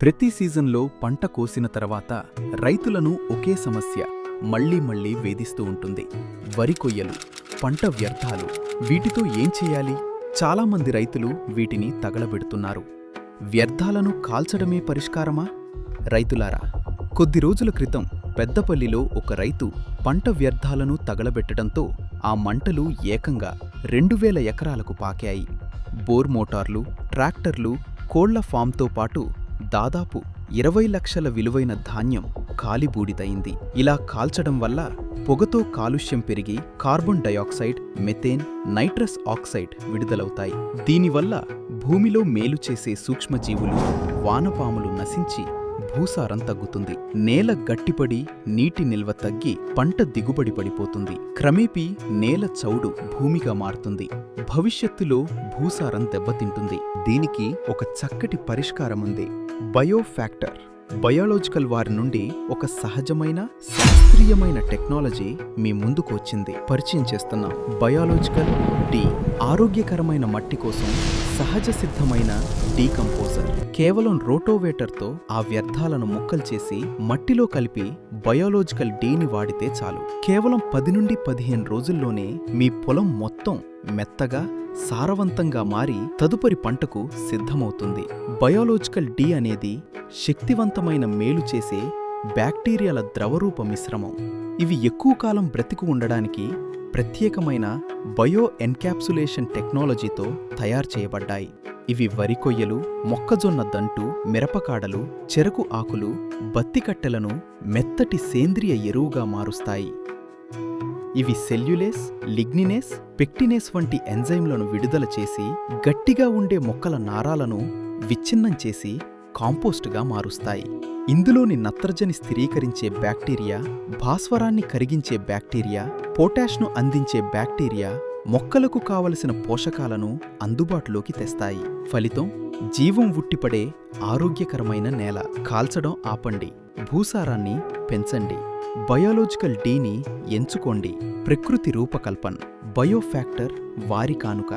ప్రతి సీజన్లో పంట కోసిన తర్వాత రైతులను ఒకే సమస్య మళ్లీ మళ్లీ వేధిస్తూ ఉంటుంది. వరి కొయ్యలు, పంట వ్యర్థాలు. వీటితో ఏం చేయాలి? చాలామంది రైతులు వీటిని తగలబెడుతున్నారు. వ్యర్థాలను కాల్చడమే పరిష్కారమా? రైతులారా, కొద్ది రోజుల క్రితం పెద్దపల్లిలో ఒక రైతు పంట వ్యర్థాలను తగలబెట్టడంతో ఆ మంటలు ఏకంగా 2000 ఎకరాలకు పాకాయి. బోర్ మోటార్లు, ట్రాక్టర్లు, కోళ్ల ఫామ్తో పాటు దాదాపు 20 లక్షల విలువైన ధాన్యం కాలిబూడిదయింది. ఇలా కాల్చడం వల్ల పొగతో కాలుష్యం పెరిగి carbon dioxide, methane, nitrous oxide విడుదలవుతాయి. దీనివల్ల భూమిలో మేలు చేసే సూక్ష్మజీవులు, వానపాములు నశించి భూసారం తగ్గుతుంది. నేల గట్టిపడి నీటి నిల్వ తగ్గి పంట దిగుబడి పడిపోతుంది. క్రమేపీ నేల చౌడు భూమిగా మారుతుంది. భవిష్యత్తులో భూసారం దెబ్బతింటుంది. దీనికి ఒక చక్కటి పరిష్కారముంది. బయోఫ్యాక్టర్. బయాలజికల్ వారి నుండి ఒక సహజమైన, శాస్త్రీయమైన టెక్నాలజీ మీ ముందుకు వచ్చింది. పరిచయం చేస్తున్నాం. Biological D. ఆరోగ్యకరమైన మట్టి కోసం సహజ సిద్ధమైన డీకంపోజర్. కేవలం రోటోవేటర్తో ఆ వ్యర్థాలను ముక్కలు చేసి మట్టిలో కలిపి బయాలజికల్ డీని వాడితే చాలు. కేవలం 10 నుండి 15 రోజుల్లోనే మీ పొలం మొత్తం మెత్తగా, సారవంతంగా మారి తదుపరి పంటకు సిద్ధమవుతుంది. బయాలజికల్ డి అనేది శక్తివంతమైన మేలు చేసే బ్యాక్టీరియాల ద్రవరూప మిశ్రమం. ఇవి ఎక్కువ కాలం బ్రతికి ఉండడానికి ప్రత్యేకమైన బయో ఎన్కాప్సులేషన్ టెక్నాలజీతో తయారు చేయబడ్డాయి. ఇవి వరి కొయ్యలు, మొక్కజొన్న దంటు, మిరపకాడలు, చెరకు ఆకులు, బత్తికట్టెలను మెత్తటి సేంద్రియ ఎరువుగా మారుస్తాయి. ఇవి సెల్యులేస్, లిగ్నినేస్, పెక్టినేస్ వంటి ఎంజైమ్లను విడుదల చేసి గట్టిగా ఉండే మొక్కల నారాలను విచ్ఛిన్నం చేసి కాంపోస్టుగా మారుస్తాయి. ఇందులోని నత్రజని స్థిరీకరించే బ్యాక్టీరియా, భాస్వరాన్ని కరిగించే బ్యాక్టీరియా, పొటాష్ను అందించే బ్యాక్టీరియా మొక్కలకు కావలసిన పోషకాలను అందుబాటులోకి తెస్తాయి. ఫలితం జీవం ఉట్టిపడే ఆరోగ్యకరమైన నేల. కాల్చడం ఆపండి, భూసారాన్ని పెంచండి. బయాలజికల్ డీని ఎంచుకోండి. ప్రకృతి రూపకల్పన్. బయోఫ్యాక్టర్ వారి కానుక.